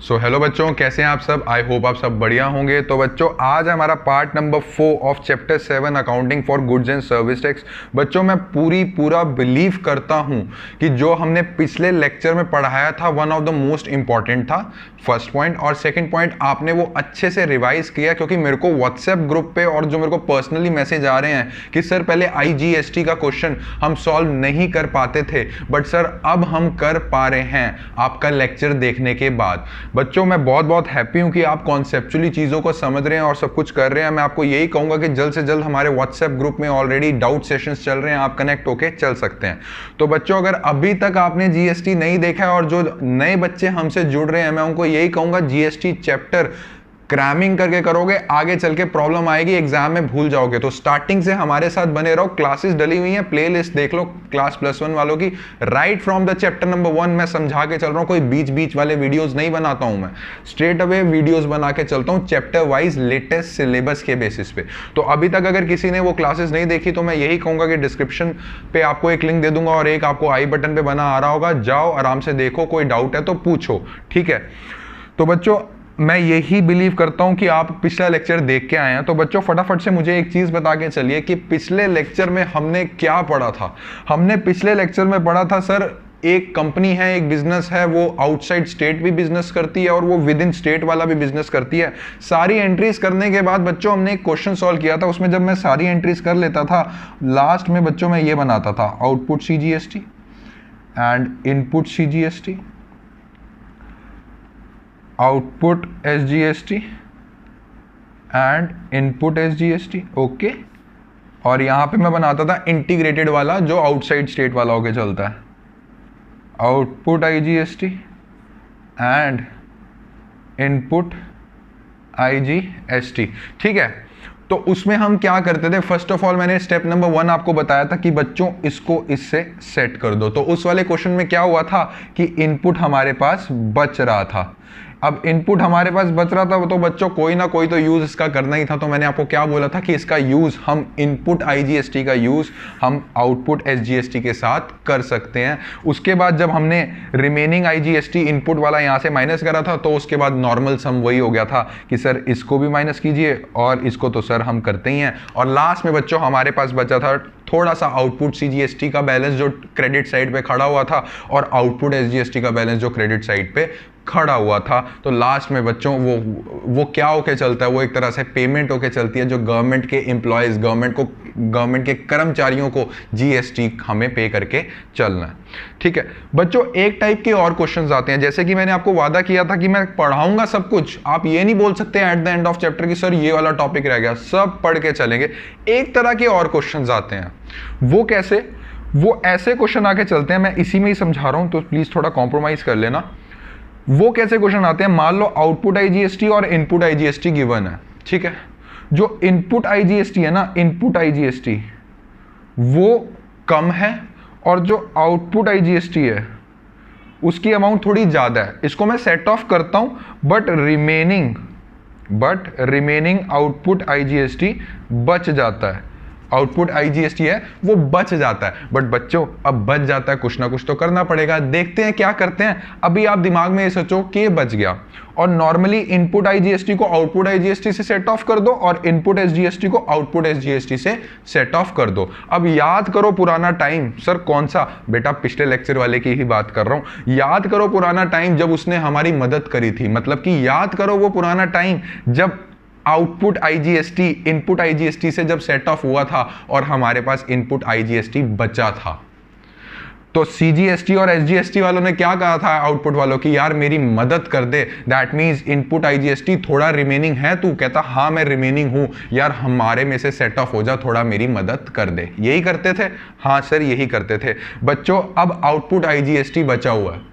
So hello बच्चों, कैसे हैं आप सब। आई होप आप सब बढ़िया होंगे। तो बच्चों आज है हमारा part number 4 of chapter 7 accounting for goods and service tax. बच्चों मैं पूरा बिलीव करता हूं कि जो हमने पिछले लेक्चर में पढ़ाया था one of the most important था, फर्स्ट पॉइंट। और सेकंड पॉइंट आपने वो अच्छे से रिवाइज किया, क्योंकि मेरे को व्हाट्सएप ग्रुप पे और जो मेरे को पर्सनली मैसेज आ रहे हैं कि सर पहले IGST का क्वेश्चन हम सॉल्व नहीं कर पाते थे, बट सर अब हम कर पा रहे हैं आपका लेक्चर देखने के बाद। बच्चों मैं बहुत हैप्पी हूं कि आप कॉन्सेप्चुअली चीज़ों को समझ रहे हैं और सब कुछ कर रहे हैं। मैं आपको यही कहूंगा कि जल्द से जल्द हमारे व्हाट्सएप ग्रुप में ऑलरेडी डाउट सेशंस चल रहे हैं, आप कनेक्ट होके चल सकते हैं। तो बच्चों अगर अभी तक आपने GST नहीं देखा है और जो नए बच्चे हमसे जुड़ रहे हैं, मैं उनको यही कहूंगा GST चैप्टर क्रैमिंग करके करोगे, आगे चल के प्रॉब्लम आएगी, एग्जाम में भूल जाओगे। तो स्टार्टिंग से हमारे साथ बने रहो। क्लासेस डली हुई हैं, प्लेलिस्ट देख लो क्लास +1 वालों की, right from the chapter number 1 मैं समझा के चल रहा हूं। कोई बीच वाले वीडियोस नहीं बनाता हूं, मैं स्ट्रेट अवे वीडियोस बना के चलता हूं चैप्टर वाइज लेटेस्ट सिलेबस के बेसिस पे। तो अभी तक अगर किसी ने वो क्लासेस नहीं देखी तो मैं यही कहूंगा कि डिस्क्रिप्शन पे आपको एक लिंक दे दूंगा और एक आपको आई बटन पे बना आ रहा होगा, जाओ आराम से देखो, कोई डाउट है तो पूछो, ठीक है। तो बच्चों मैं यही बिलीव करता हूं कि आप पिछला लेक्चर देख के आए हैं। तो बच्चों फटाफट से मुझे एक चीज बता के चलिए कि पिछले लेक्चर में हमने क्या पढ़ा था। हमने पिछले लेक्चर में पढ़ा था सर, एक कंपनी है, एक बिजनेस है, वो आउटसाइड स्टेट भी बिजनेस करती है और वो विद इन स्टेट वाला भी बिजनेस करती है। सारी एंट्रीज करने के बाद बच्चों हमने एक क्वेश्चन सॉल्व किया था। उसमें जब मैं सारी एंट्रीज कर लेता था, लास्ट में बच्चों मैं ये बनाता था, output CGST and input CGST, output SGST and input SGST, okay. और यहां पे मैं बनाता था इंटीग्रेटेड वाला जो आउटसाइड स्टेट वाला होके चलता है, output IGST and input IGST, ठीक है। तो उसमें हम क्या करते थे, फर्स्ट ऑफ ऑल मैंने स्टेप नंबर 1 आपको बताया था कि बच्चों इसको इससे सेट कर दो। तो उस वाले क्वेश्चन में क्या हुआ था कि इनपुट हमारे पास बच रहा था। अब इनपुट हमारे पास बच रहा था तो बच्चों कोई ना कोई तो यूज इसका करना ही था। तो मैंने आपको क्या बोला था कि इसका यूज हम इनपुट IGST का यूज हम आउटपुट SGST के साथ कर सकते हैं। उसके बाद जब हमने रिमेनिंग IGST इनपुट वाला यहां से माइनस करा था तो उसके बाद नॉर्मल सम वही हो गया था कि सर इसको भी माइनस कीजिए और इसको तो सर हम करते ही हैं। और लास्ट में बच्चों हमारे पास बचा था थोड़ा सा आउटपुट CGST का बैलेंस जो क्रेडिट साइड पे खड़ा हुआ था और आउटपुट SGST का बैलेंस जो क्रेडिट साइड पे खड़ा हुआ था। तो लास्ट में बच्चों वो क्या होके चलता है, वो एक तरह से पेमेंट होके चलती है जो गवर्नमेंट के एम्प्लॉयज, गवर्नमेंट के कर्मचारियों को GST हमें पे करके चलना है, ठीक है। बच्चों एक टाइप के और क्वेश्चंस आते हैं, जैसे कि मैंने आपको वादा किया था कि मैं पढ़ाऊंगा सब कुछ। आप ये नहीं बोल सकते eight the end of chapter की सर ये वाला टॉपिक रह गया, सब पढ़ के चलेंगे। एक तरह के और क्वेश्चंस आते हैं, वो कैसे, वो ऐसे क्वेश्चन आके चलते हैं, मैं इसी में ही समझा रहा हूं तो प्लीज थोड़ा कॉम्प्रोमाइज कर लेना। वो कैसे क्वेश्चन आते हैं, मान लो आउटपुट IGST और इनपुट IGST गिवन है, ठीक है। जो इनपुट IGST है ना, इनपुट IGST वो कम है और जो आउटपुट IGST है उसकी अमाउंट थोड़ी ज्यादा है। इसको मैं सेट ऑफ करता हूं, बट रिमेनिंग आउटपुट IGST बच जाता है। आउटपुट IGST है वो बच जाता है, बट बच्चों अब बच जाता है, कुछ ना कुछ तो करना पड़ेगा। देखते हैं क्या करते हैं। अभी आप दिमाग में ये सोचो कि ये बच गया, और नॉर्मली इनपुट IGST को आउटपुट IGST से सेट ऑफ कर दो और इनपुट SGST को आउटपुट SGST से सेट ऑफ कर दो। अब याद करो पुराना टाइम, सर कौन सा, बेटा पिछले लेक्चर वाले की ही बात कर रहा हूं। याद करो पुराना टाइम जब उसने हमारी मदद करी थी, मतलब कि याद करो वो पुराना टाइम जब आउटपुट IGST इनपुट IGST से जब सेट ऑफ हुआ था और हमारे पास इनपुट IGST बचा था। तो CGST और SGST वालों ने क्या कहा था आउटपुट वालों की, यार मेरी मदद कर दे। दैट मींस इनपुट IGST थोड़ा रिमेनिंग है, तू कहता हाँ मैं रिमेनिंग हूं, यार हमारे में से सेट ऑफ हो जा, थोड़ा मेरी मदद कर दे। यही करते थे, हाँ सर यही करते थे। बच्चों अब आउटपुट IGST बचा हुआ है,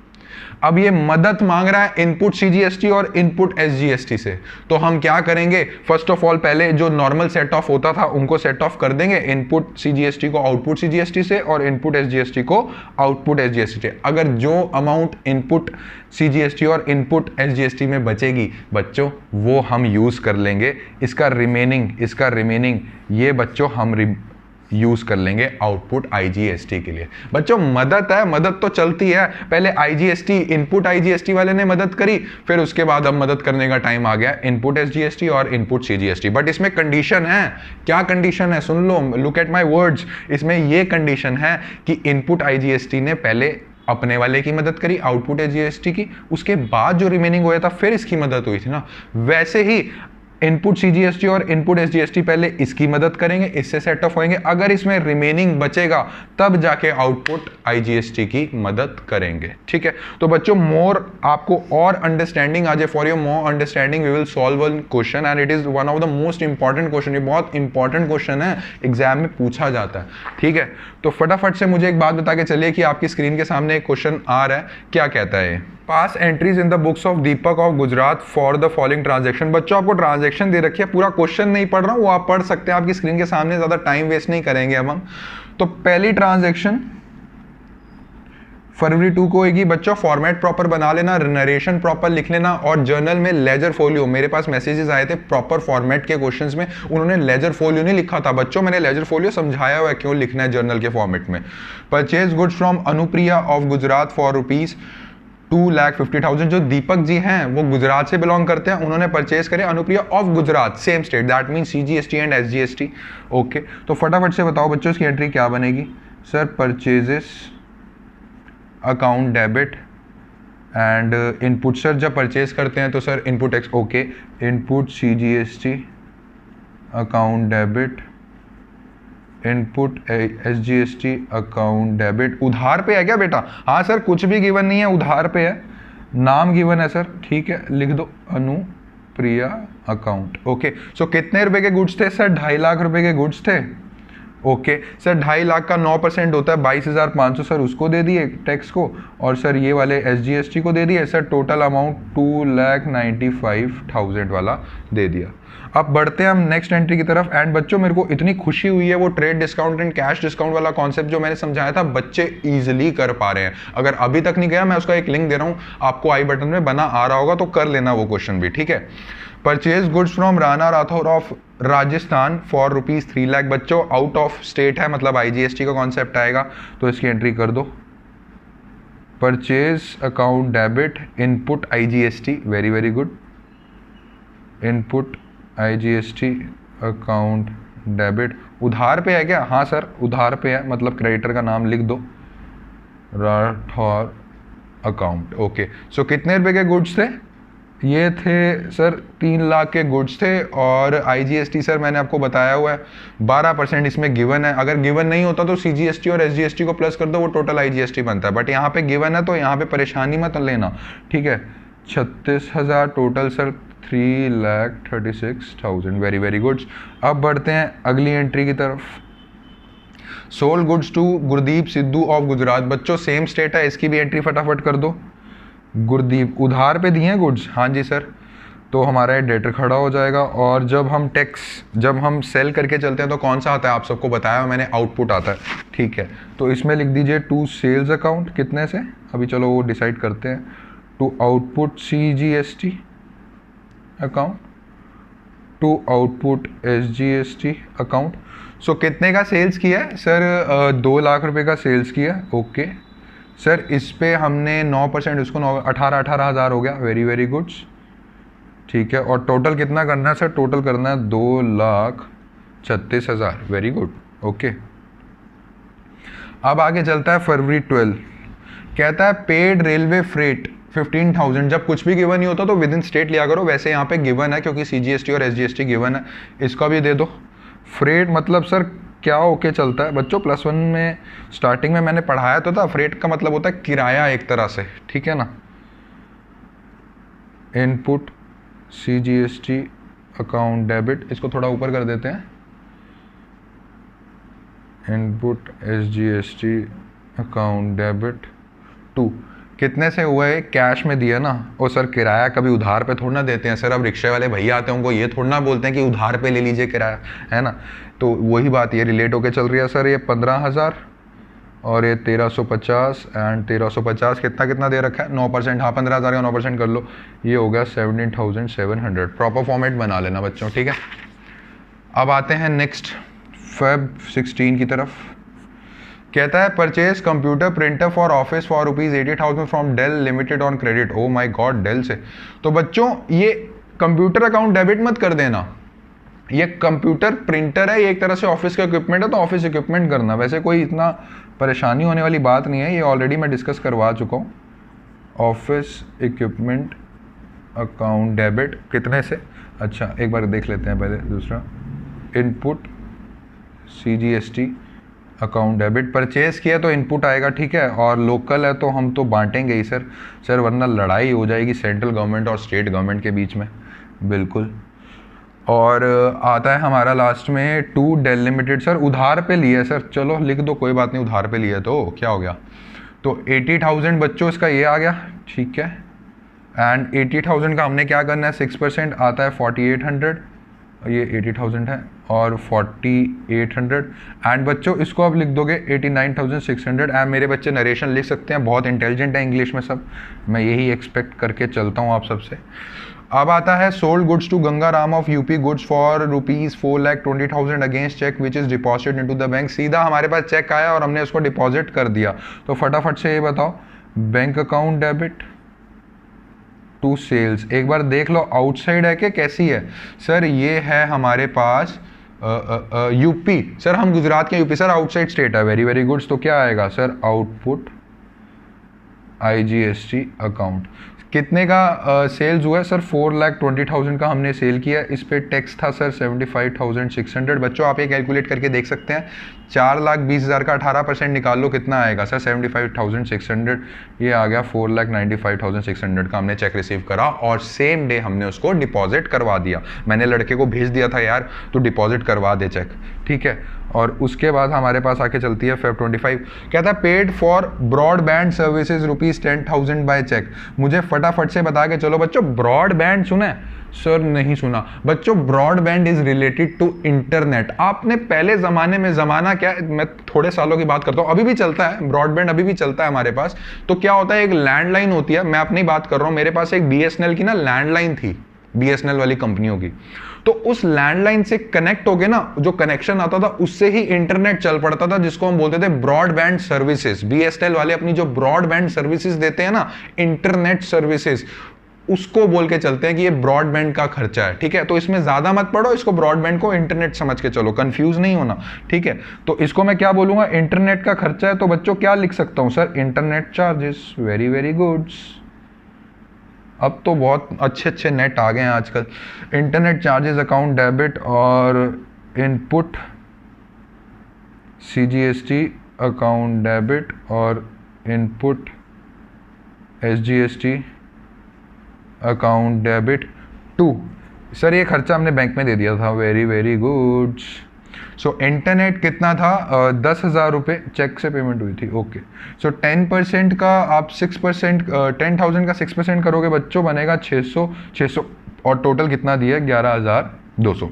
अब ये मदद मांग रहा है इनपुट CGST और इनपुट SGST से। तो हम क्या करेंगे, फर्स्ट ऑफ ऑल पहले जो नॉर्मल सेट ऑफ होता था उनको सेट ऑफ कर देंगे, इनपुट CGST को आउटपुट CGST से और इनपुट SGST को आउटपुट SGST से। अगर जो अमाउंट इनपुट CGST और इनपुट SGST में बचेगी बच्चों वो हम यूज कर लेंगे। इसका रिमेनिंग ये बच्चों हम यूज कर लेंगे आउटपुट आईजीएसटी के लिए। बच्चों मदद है, मदद तो चलती है, पहले आईजीएसटी इनपुट आईजीएसटी वाले ने मदद करी, फिर उसके बाद अब मदद करने का टाइम आ गया इनपुट एसजीएसटी और इनपुट सीजीएसटी। बट इसमें कंडीशन है, क्या कंडीशन है सुन लो, लुक एट माय वर्ड्स। इसमें ये कंडीशन है कि इनपुट आईजीएसटी ने पहले अपने वाले की मदद करी आउटपुट एसजीएसटी की, उसके बाद जो रिमेनिंग हुआ था फिर इसकी मदद हुई थी ना। वैसे ही इनपुट सीजीएसटी और इनपुट एसजीएसटी पहले इसकी मदद करेंगे, इससे सेट ऑफ होंगे, अगर इसमें रिमेनिंग बचेगा तब जाके आउटपुट आईजीएसटी की मदद करेंगे। ठीक है, तो बच्चों मोर आपको और अंडरस्टैंडिंग आ जाए, for your more understanding we will solve one question and it is one of the most important question. ये बहुत इंपॉर्टेंट क्वेश्चन है, एग्जाम में पूछा जाता है। ठीक है, तो फटाफट से मुझे एक बात बता के चलिए कि आपकी स्क्रीन के सामने एक क्वेश्चन आ रहा है, क्या कहता है? Pass entries in the books of Deepak of Gujarat for the following transaction. बच्चों आपको ट्रांजैक्शन दे रखी है, पूरा क्वेश्चन नहीं पढ़ रहा हूं, वो आप पढ़ सकते हैं आपकी स्क्रीन के सामने, ज्यादा टाइम वेस्ट नहीं करेंगे अब हम। तो पहली ट्रांजैक्शन फरवरी 2 को होगी। बच्चों फॉर्मेट प्रॉपर बना लेना, नरेशन प्रॉपर लिख लेना, और जर्नल में लेजर फोलियो, मेरे पास मैसेजेस आए थे प्रॉपर फॉर्मेट के क्वेश्चंस में, उन्होंने लेजर फोलियो नहीं लिखा था। बच्चों मैंने लेजर फोलियो समझाया हुआ है क्यों लिखना है जर्नल के फॉर्मेट में। Purchase goods from Anupriya of Gujarat for rupees 2,50,000। जो दीपक जी हैं वो गुजरात से बिलोंग करते हैं, उन्होंने परचेज करे Anupriya of Gujarat, same state, that mean CGST and SGST. Okay, तो फटाफट से बताओ बच्चों इसकी एंट्री क्या बनेगी? Sir purchases account debit and input. Sir जब परचेज करते हैं तो sir input x, okay, input CGST account debit, input SGST account debit. उधार पे है क्या बेटा? हाँ सर, कुछ भी गिवन नहीं है, उधार पे है, नाम गिवन है सर। ठीक है, लिख दो अनुप्रिया अकाउंट। ओके, सो कितने रुपए के गुड्स थे सर? 2.5 लाख रुपए के गुड्स थे। ओके सर, 2.5 लाख का 9% होता है 22,500, सर उसको दे दिए टैक्स को, और सर ये वाले एसजीएसटी को दे दिए। सर टोटल अमाउंट 2,95,000 वाला दे दिया। अब बढ़ते हैं हम नेक्स्ट एंट्री की तरफ। एंड बच्चों मेरे को इतनी खुशी हुई है, वो trade discount and cash discount वाला कॉन्सेप्ट जो मैंने समझाया था बच्चे इजीली कर पा रहे हैं। अगर अभी तक नहीं गया, मैं उसका एक लिंक दे रहा हूँ आपको, आई बटन में बना आ रहा होगा, तो कर लेना वो क्वेश्चन भी। ठीक है, purchase goods from Rana Rathore of Rajasthan for rupees 3 lakh. बच्चों आउट ऑफ स्टेट है, मतलब आईजीएसटी का कॉन्सेप्ट आएगा, तो इसकी एंट्री कर दो। Purchase account debit, input IGST, very very good, input IGST account debit. उधार पे है क्या? हाँ सर उधार पे है, मतलब क्रेडिटर का नाम लिख दो, राठौर अकाउंट। ओके, सो कितने रुपए के गुड्स थे? ये थे सर 3 लाख के गुड्स थे, और आईजीएसटी सर मैंने आपको बताया हुआ है 12% इसमें गिवन है। अगर गिवन नहीं होता तो सीजीएसटी और एसजीएसटी को प्लस कर दो, वो टोटल आईजीएसटी बनता है, बट यहाँ पे गिवन है तो यहाँ पे परेशानी मत लेना। ठीक है, 36,000 total sir, 3,36,000, very very goods. अब बढ़ते हैं अगली एंट्री की तरफ। Sold goods to Gurdeep Sidhu of Gujarat. बच्चों सेम स्टेट है, इसकी भी एंट्री फटाफट कर दो। गुरदीप उधार पे दिए हैं गुड्स, हाँ जी सर, तो हमारा डेटर खड़ा हो जाएगा। और जब हम टैक्स, जब हम सेल करके चलते हैं तो कौन सा आता है? आप सबको बताया मैंने, आउटपुट आता है। ठीक है, तो इसमें लिख दीजिए टू सेल्स अकाउंट, कितने से अभी चलो वो डिसाइड करते हैं, to output CGST account, to output SGST account. So कितने का सेल्स किया है सर? 2 लाख रुपए का सेल्स किया। ओके सर, इस पे हमने 9%, उसको 18,000 हो गया, वेरी वेरी गुड्स। ठीक है, और टोटल कितना करना है सर? टोटल करना है 2,36,000, वेरी गुड। ओके, अब आगे चलता है फरवरी 12, कहता है पेड रेलवे फ्रेट 15,000। जब कुछ भी गिवन नहीं होता तो विद इन स्टेट लिया करो, वैसे यहाँ पे गिवन है क्योंकि सीजीएसटी और एसजीएसटी गिवन है, इसका भी दे दो। फ्रेट मतलब सर क्या होके चलता है? बच्चों +1 में स्टार्टिंग में मैंने पढ़ाया तो था, फ्रेट का मतलब होता है किराया एक तरह से, ठीक है ना। इनपुट सीजीएसटी अकाउंट डेबिट, इसको थोड़ा ऊपर कर देते हैं, इनपुट एसजीएसटी अकाउंट डेबिट 2। कितने से हुआ है? कैश में दिया ना। ओ सर किराया कभी उधार पे थोड़ा ना देते हैं सर, अब रिक्शे वाले भैया आते हैं उनको ये थोड़ा ना बोलते हैं कि उधार पे ले लीजिए किराया, है ना। तो वही बात ये रिलेट होके चल रही है सर। ये 15,000 और ये 1350 एंड 1350 कितना कितना दे रखा है? 9%। हाँ 15,000 का 9% कर लो, ये हो गया 17,700। प्रॉपर फॉर्मेट बना लेना बच्चों, ठीक है। अब आते हैं नेक्स्ट Feb 16 की तरफ। कहता है purchase computer printer for office for ₹80,000 from Dell limited on credit. Oh my god, Dell से। तो बच्चों ये कंप्यूटर अकाउंट डेबिट मत कर देना, ये कंप्यूटर प्रिंटर है, ये एक तरह से ऑफिस का इक्विपमेंट है, तो ऑफिस इक्विपमेंट करना। वैसे कोई इतना परेशानी होने वाली बात नहीं है, ये ऑलरेडी मैं डिस्कस करवा चुका हूँ। ऑफिस इक्विपमेंट अकाउंट डेबिट कितने से, अच्छा एक बार देख लेते हैं पहले। दूसरा input CGST account debit, purchase किया तो इनपुट आएगा, ठीक है, और लोकल है तो हम तो बांटेंगे ही सर वरना लड़ाई हो जाएगी सेंट्रल गवर्नमेंट और स्टेट गवर्नमेंट के बीच में, बिल्कुल। और आता है हमारा लास्ट में टू डेल लिमिटेड। सर उधार पे लिया है सर, चलो लिख दो, कोई बात नहीं, उधार पे लिया तो क्या हो गया। तो 80,000 बच्चों इसका ये आ गया, ठीक है। एंड 80,000 का हमने क्या करना है, 6% आता है 4800, ये 80,000 है और 4800। एंड बच्चों इसको अब लिख दोगे 89,600। एंड मेरे बच्चे नरेशन लिख सकते हैं, बहुत इंटेलिजेंट है इंग्लिश में सब, मैं यही एक्सपेक्ट करके चलता हूँ आप सबसे। अब आता है sold goods to Ganga Ram of UP goods for ₹4,20,000 against cheque which is deposited into the bank. सीधा हमारे पास चेक आया और हमने उसको डिपॉजिट कर दिया। तो फटाफट से ये बताओ, bank account debit to sales, एक बार देख लो आउटसाइड है कि कैसी है। सर ये है हमारे पास यूपी, सर हम गुजरात के यूपी, सर आउटसाइड स्टेट है, वेरी वेरी गुड्स। तो क्या आएगा सर, आउटपुट IGST अकाउंट। कितने का सेल्स हुआ है सर, 4,20,000 का हमने सेल किया। इस पे टैक्स था सर 75,600। बच्चों आप ये कैलकुलेट करके देख सकते हैं, 4,20,000 का 18% निकाल लो, कितना आएगा सर 75,600। ये आ गया 4,95,600 का हमने चेक रिसीव करा और सेम डे हमने उसको डिपॉजिट करवा दिया। मैंने लड़के को भेज दिया था यार तो डिपॉजिट करवा दे चेक, ठीक है। और उसके बाद हमारे पास आके चलती है Feb 25। कहता है paid for broadband services ₹10,000 by cheque. मुझे फटाफट से बता के चलो बच्चों, ब्रॉडबैंड सुना है सर, नहीं सुना बच्चों। Broadband is related to internet. आपने पहले ज़माने में, ज़माना क्या है, मैं थोड़े सालों की बात करता हूँ, अभी भी चलता है ब्रॉडबैंड, अभी भी चलता है हमारे पास। तो क्या होता है, एक लैंडलाइन होती है, मैं अपनी बात कर रहा हूँ, मेरे पास एक BSNL की ना लैंडलाइन थी, BSNL वाली कंपनियों की। तो उस लैंडलाइन से कनेक्ट हो गए ना, जो कनेक्शन आता था उससे ही इंटरनेट चल पड़ता था, जिसको हम बोलते थे ब्रॉडबैंड सर्विसेज। BSNL वाले अपनी जो ब्रॉडबैंड सर्विसेज देते हैं ना, इंटरनेट सर्विसेज, उसको बोल के चलते हैं कि ये ब्रॉडबैंड का खर्चा है, ठीक है। तो इसमें ज्यादा मत पढ़ो, इसको ब्रॉडबैंड को इंटरनेट समझ के चलो, कंफ्यूज नहीं होना, ठीक है। तो इसको मैं क्या बोलूंगा, इंटरनेट का खर्चा है। तो बच्चों क्या लिख सकता हूं sir, internet charges, very very goods. अब तो बहुत अच्छे अच्छे नेट आ गए हैं आजकल। इंटरनेट चार्जेस अकाउंट डेबिट और इनपुट CGST अकाउंट डेबिट और input SGST account debit to. Sir ये खर्चा हमने बैंक में दे दिया था, very very goods. So internet कितना था, 10,000 रुपये चेक से पेमेंट हुई थी, ओके। सो 10% का आप 6%, 10,000 का 6% करोगे बच्चों, बनेगा 600 और टोटल कितना दिया, 11,200।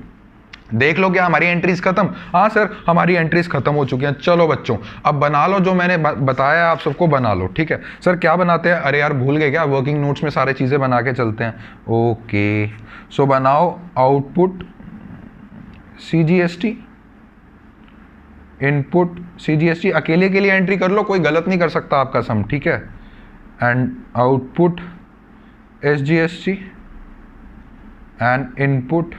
देख लो क्या हमारी एंट्रीज खत्म। हाँ सर हमारी एंट्रीज खत्म हो चुकी हैं। चलो बच्चों अब बना लो, जो मैंने बताया आप सबको बना लो, ठीक है। सर क्या बनाते हैं, अरे यार भूल गए क्या, वर्किंग नोट्स में सारी चीज़ें बना के चलते हैं, ओके। सो बनाओ आउटपुट CGST, इनपुट CGST, अकेले के लिए एंट्री कर लो, कोई गलत नहीं कर सकता आपका सम, ठीक है। And output SGST and input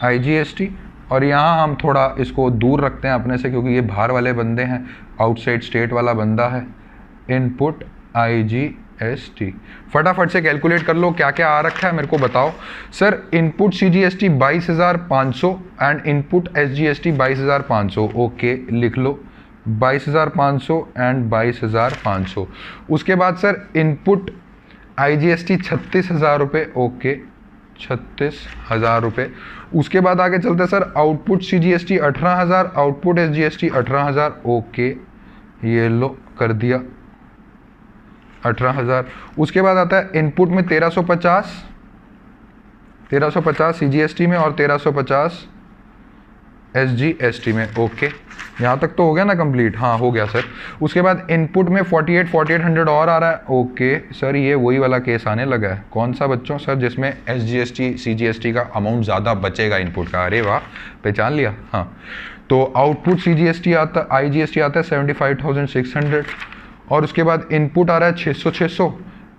IGST। और यहाँ हम थोड़ा इसको दूर रखते हैं अपने से, क्योंकि ये बाहर वाले बंदे हैं, आउटसाइड स्टेट वाला बंदा है। इनपुट IGST, फटाफट से कैलकुलेट कर लो क्या क्या आ रखा है, मेरे को बताओ। Sir input CGST 22,500 and input SGST 22,500, okay लिख लो 22,500 एंड 22,500। उसके बाद सर इनपुट IGST 36,000 रुपये, ओके 36,000 रुपये। उसके बाद आगे चलते हैं sir, output CGST 18,000, output SGST 18,000, okay ये लो कर दिया 18,000। उसके बाद आता है इनपुट में 1350 CGST में और 1350 SGST में। ओके, यहाँ तक तो हो गया ना कंप्लीट? हाँ हो गया सर। उसके बाद इनपुट में 4800 और आ रहा है। ओके सर, ये वही वाला केस आने लगा है। कौन सा बच्चों? सर जिसमें SGST CGST का अमाउंट ज़्यादा बचेगा इनपुट का। अरे वाह, पहचान लिया। हाँ, तो आउटपुट CGST आता, IGST आता है 75,600 और उसके बाद इनपुट आ रहा है 600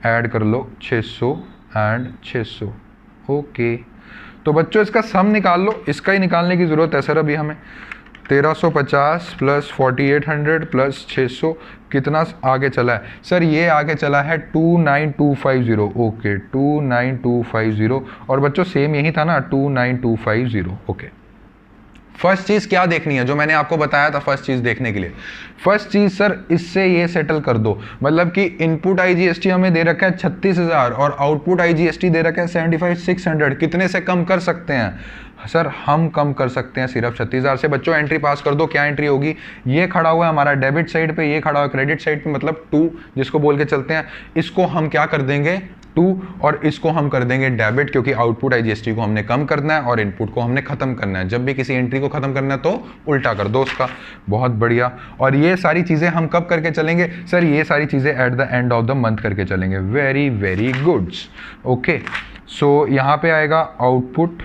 ऐड कर लो, 600 एंड 600। ओके, तो बच्चों इसका सम निकाल लो, इसका ही निकालने की ज़रूरत है सर अभी हमें। 1350 प्लस 4800 प्लस 600 कितना आगे चला है सर? ये आगे चला है 29250। ओके 29250, और बच्चों सेम यही था ना 29250। ओके, फर्स्ट चीज़ क्या देखनी है जो मैंने आपको बताया था फर्स्ट चीज़ देखने के लिए? फर्स्ट चीज़ सर इससे ये सेटल कर दो, मतलब कि इनपुट IGST हमें दे रखा है 36,000 और आउटपुट IGST दे रखा है 75,600। कितने से कम कर सकते हैं सर? हम कम कर सकते हैं सिर्फ 36,000 से। बच्चों एंट्री पास कर दो। क्या एंट्री होगी? ये खड़ा हुआ है हमारा डेबिट साइड पे, ये खड़ा हुआ है क्रेडिट साइड पे, मतलब 2 जिसको बोल के चलते हैं। इसको हम क्या कर देंगे 2 और इसको हम कर देंगे डेबिट, क्योंकि आउटपुट IGST को हमने कम करना है और इनपुट को हमने खत्म करना है। जब भी किसी एंट्री को खत्म करना है तो उल्टा कर दो उसका। बहुत बढ़िया। और ये सारी चीज़ें हम कब करके चलेंगे सर? ये सारी चीज़ें at the end of the month करके चलेंगे। Very very goods. Okay, so यहाँ पे आएगा output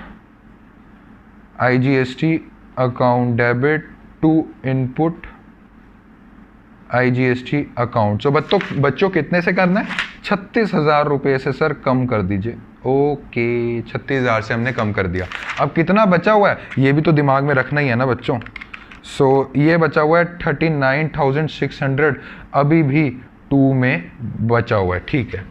IGST account debit to input IGST account. So बच्चों कितने से करना है? 36,000 रुपये से सर कम कर दीजिए। ओके, 36,000 से हमने कम कर दिया। अब कितना बचा हुआ है ये भी तो दिमाग में रखना ही है ना बच्चों। सो ये बचा हुआ है 39,600, अभी भी 2 में बचा हुआ है। ठीक है,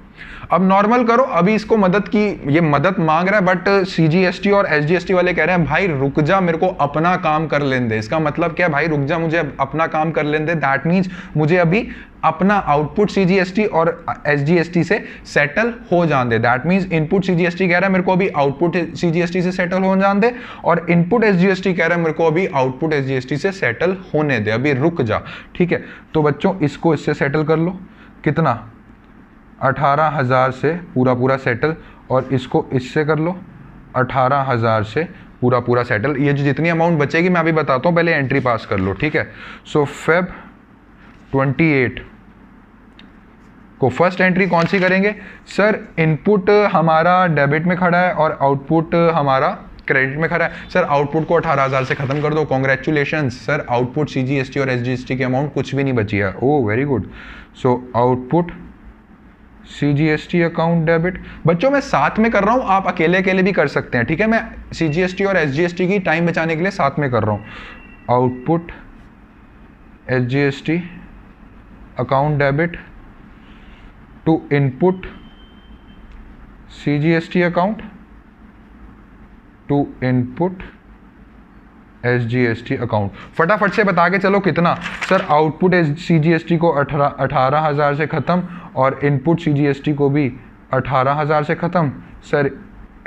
अब नॉर्मल करो। अभी इसको मदद की, ये मदद मांग रहा है, बट CGST और SGST वाले कह रहे हैं भाई रुक जा, मेरे को अपना काम कर लेने दे। इसका मतलब क्या है? भाई रुक जा, मुझे अपना काम कर लेने दे। दैट मीन्स मुझे अभी अपना आउटपुट CGST और SGST से सेटल हो जाने दे। दैट मीन्स इनपुट CGST कह रहा है मेरे को अभी आउटपुट CGST से सेटल हो जाने दे, और इनपुट SGST कह रहा है मेरे को अभी आउटपुट SGST से सेटल होने दे, अभी रुक जा। ठीक है, तो बच्चों इसको इससे सेटल कर लो। कितना? 18,000 से पूरा सेटल, और इसको इससे कर लो 18,000 से पूरा सेटल। ये जो जितनी अमाउंट बचेगी मैं अभी बताता हूँ, पहले एंट्री पास कर लो। ठीक है, सो Feb 28 को फर्स्ट एंट्री कौन सी करेंगे सर? इनपुट हमारा डेबिट में खड़ा है और आउटपुट हमारा क्रेडिट में खड़ा है। सर आउटपुट को 18,000 से खत्म कर दो। कॉन्ग्रेचुलेशंस सर, आउटपुट CGST और SGST की अमाउंट कुछ भी नहीं बची है। Oh very good. So output CGST account debit. बच्चों मैं साथ में कर रहा हूं, आप अकेले अकेले भी कर सकते हैं। ठीक है, मैं CGST और SGST की टाइम बचाने के लिए साथ में कर रहा हूं। Output SGST account debit to input CGST account to input SGST account. फटाफट से बता के चलो कितना सर? आउटपुट CGST को 18,000 से ख़त्म और इनपुट CGST को भी 18,000 से ख़त्म। सर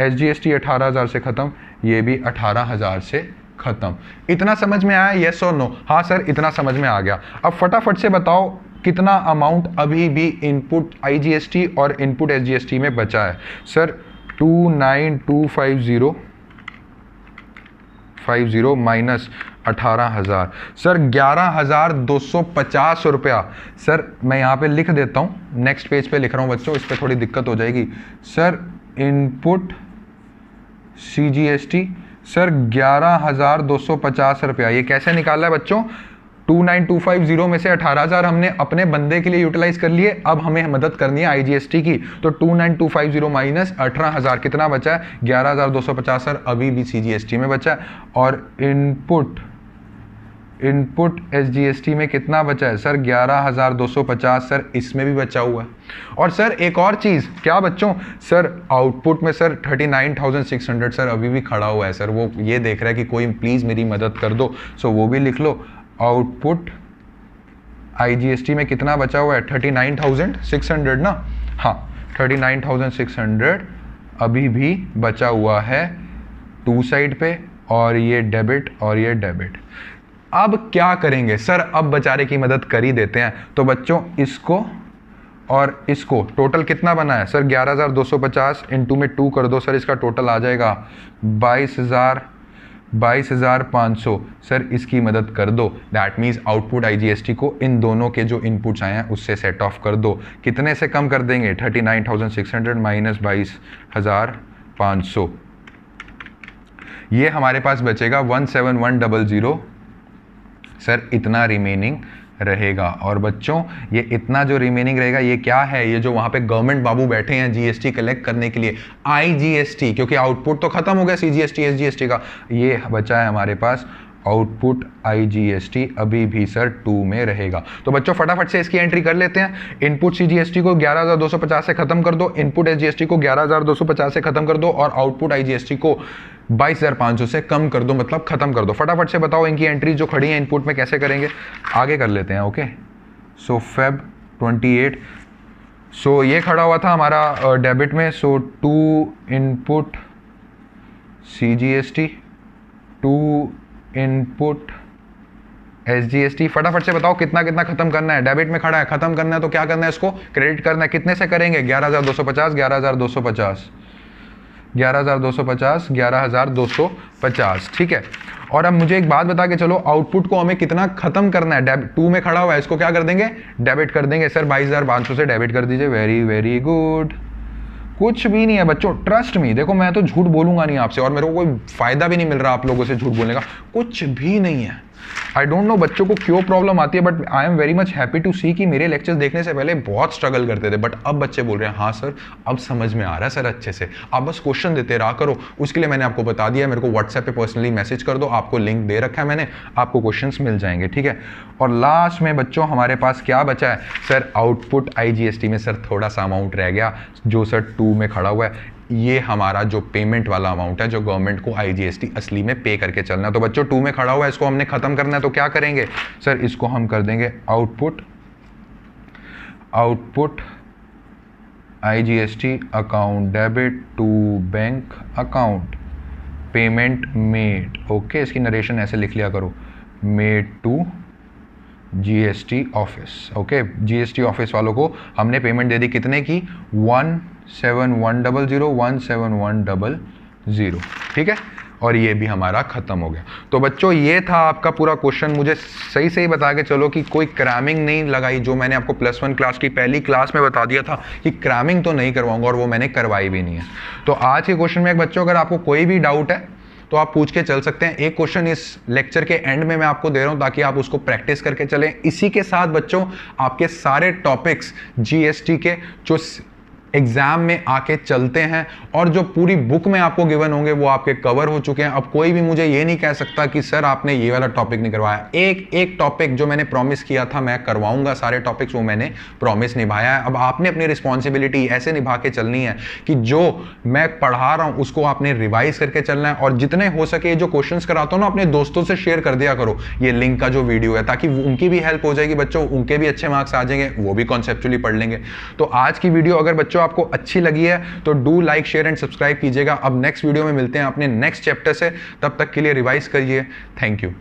SGST 18,000 से ख़त्म, ये भी 18,000 से ख़त्म। इतना समझ में आया? येस और नो? हाँ सर इतना समझ में आ गया। अब फटाफट से बताओ कितना अमाउंट अभी भी इनपुट IGST और इनपुट SGST में बचा है सर? 29250 माइनस 18,000 सर 11,250 रुपया। सर मैं यहाँ पे लिख देता हूँ, नेक्स्ट पेज पे लिख रहा हूँ बच्चों, इस पे थोड़ी दिक्कत हो जाएगी। सर इनपुट CGST सर 11,250 रुपया। ये कैसे निकाला है बच्चों? 29250 में से 18,000 हमने अपने बंदे के लिए यूटिलाइज कर लिए, अब हमें मदद करनी है IGST की। तो 29250 माइनस 18,000 कितना बचा है? 11,250 सर अभी भी CGST में बचा है। और इनपुट SGST में कितना बचा है सर? 11,250 सर इसमें भी बचा हुआ है। और सर एक और चीज़ क्या बच्चों? सर आउटपुट में सर 39,600 सर अभी भी खड़ा हुआ है सर, वो ये देख रहा है कि कोई प्लीज़ मेरी मदद कर दो। सो वो भी लिख लो। आउटपुट IGST में कितना बचा हुआ है? 39,600 ना? हाँ 39,600 अभी भी बचा हुआ है 2 साइड पे, और ये डेबिट और ये डेबिट। अब क्या करेंगे सर? अब बेचारे की मदद कर ही देते हैं। तो बच्चों इसको और इसको टोटल कितना बना है सर? 11,250 इंटू में 2 कर दो सर, इसका टोटल आ जाएगा 22,000 22,500 सर इसकी मदद कर दो। दैट मीन्स आउटपुट IGST को इन दोनों के जो इनपुट्स आए हैं उससे सेट ऑफ कर दो। कितने से कम कर देंगे? 39,600 माइनस 22,500, ये हमारे पास बचेगा 17100। सर इतना रिमेनिंग रहेगा। और बच्चों ये इतना जो रिमेनिंग रहेगा ये क्या है? ये जो वहाँ पे गवर्नमेंट बाबू बैठे हैं GST कलेक्ट करने के लिए, IGST, क्योंकि आउटपुट तो खत्म हो गया CGST SGST का, ये बचा है हमारे पास आउटपुट IGST अभी भी सर 2 में रहेगा। तो बच्चों फटाफट से इसकी एंट्री कर लेते हैं। इनपुट CGST को 11,250 से खत्म कर दो, इनपुट SGST को 11,250 से खत्म कर दो और आउटपुट IGST को 22,500 से कम कर दो, मतलब खत्म कर दो। फटाफट से बताओ इनकी एंट्री जो खड़ी है इनपुट में कैसे करेंगे, आगे कर लेते हैं। ओके, सो Feb 28, सो ये खड़ा हुआ था हमारा डेबिट में। सो 2 इनपुट CGST, 2 इनपुट SGST। फटाफट से बताओ कितना कितना खत्म करना है? डेबिट में खड़ा है, खत्म करना है तो क्या करना है? इसको क्रेडिट करना है। कितने से करेंगे? 11,250, 11,250, 11,250, 11,250, ठीक है। और अब मुझे एक बात बता के चलो, आउटपुट को हमें कितना खत्म करना है? 2 में खड़ा हुआ है, इसको क्या कर देंगे? डेबिट कर देंगे। सर 22,500 से डेबिट कर दीजिए। Very very good. कुछ भी नहीं है बच्चों, ट्रस्ट मी। देखो मैं तो झूठ बोलूंगा नहीं आपसे और मेरे को कोई फायदा भी नहीं मिल रहा आप लोगों से झूठ बोलने का, कुछ भी नहीं है। आई डोंट नो बच्चों को क्यों प्रॉब्लम आती है, but I am very much happy to see कि मेरे लेक्चर्स देखने से पहले बहुत स्ट्रगल करते थे, बट अब बच्चे बोल रहे हैं हाँ सर अब समझ में आ रहा है सर अच्छे से। आप बस क्वेश्चन देते रहा करो, उसके लिए मैंने आपको बता दिया। मेरे को व्हाट्सएप पे पर्सनली मैसेज कर दो, आपको लिंक दे रखा है मैंने, आपको क्वेश्चंस मिल जाएंगे, ठीक है। और लास्ट में बच्चों हमारे पास क्या बचा है? सर आउटपुट IGST में सर थोड़ा सा अमाउंट रह गया जो सर 2 में खड़ा हुआ है। ये हमारा जो पेमेंट वाला अमाउंट है जो गवर्नमेंट को IGST असली में पे करके चलना है। तो बच्चों 2 में खड़ा हुआ है, इसको हमने खत्म करना है तो क्या करेंगे? सर इसको हम कर देंगे output IGST account debit to bank account payment made. Okay, इसकी नरेशन ऐसे लिख लिया करो, made to GST office. Okay, GST office वालों को हमने पेमेंट दे दी कितने की? 17100, 17100, ठीक है। और ये भी हमारा खत्म हो गया। तो बच्चों ये था आपका पूरा क्वेश्चन। मुझे सही सही बता के चलो कि कोई क्रैमिंग नहीं लगाई, जो मैंने आपको +1 क्लास की पहली क्लास में बता दिया था कि क्रैमिंग तो नहीं करवाऊंगा, और वो मैंने करवाई भी नहीं है। तो आज के क्वेश्चन में बच्चों अगर आपको कोई भी डाउट है तो आप पूछ के चल सकते हैं। एक क्वेश्चन इस लेक्चर के एंड में मैं आपको दे रहा हूं ताकि आप उसको प्रैक्टिस करके चलें। इसी के साथ बच्चों आपके सारे टॉपिक्स GST के जो एग्जाम में आके चलते हैं और जो पूरी बुक में आपको गिवन होंगे वो आपके कवर हो चुके हैं। अब कोई भी मुझे ये नहीं कह सकता कि सर आपने ये वाला टॉपिक नहीं करवाया। एक एक टॉपिक जो मैंने प्रॉमिस किया था मैं करवाऊंगा सारे टॉपिक्स, वो मैंने प्रॉमिस निभाया है। अब आपने अपनी रिस्पॉन्सिबिलिटी ऐसे निभा के चलनी है कि जो मैं पढ़ा रहा हूं उसको आपने रिवाइज करके चलना है, और जितने हो सके जो क्वेश्चंस कराता हूं ना अपने दोस्तों से शेयर कर दिया करो ये लिंक का जो वीडियो है, ताकि उनकी भी हेल्प हो जाएगी बच्चों, उनके भी अच्छे मार्क्स आ जाएंगे, वो भी कॉन्सेप्चुअली पढ़ लेंगे। तो आज की वीडियो अगर बच्चों आपको अच्छी लगी है तो do like share and subscribe कीजिएगा। अब नेक्स्ट वीडियो में मिलते हैं अपने नेक्स्ट चैप्टर से, तब तक के लिए रिवाइज करिए। Thank you.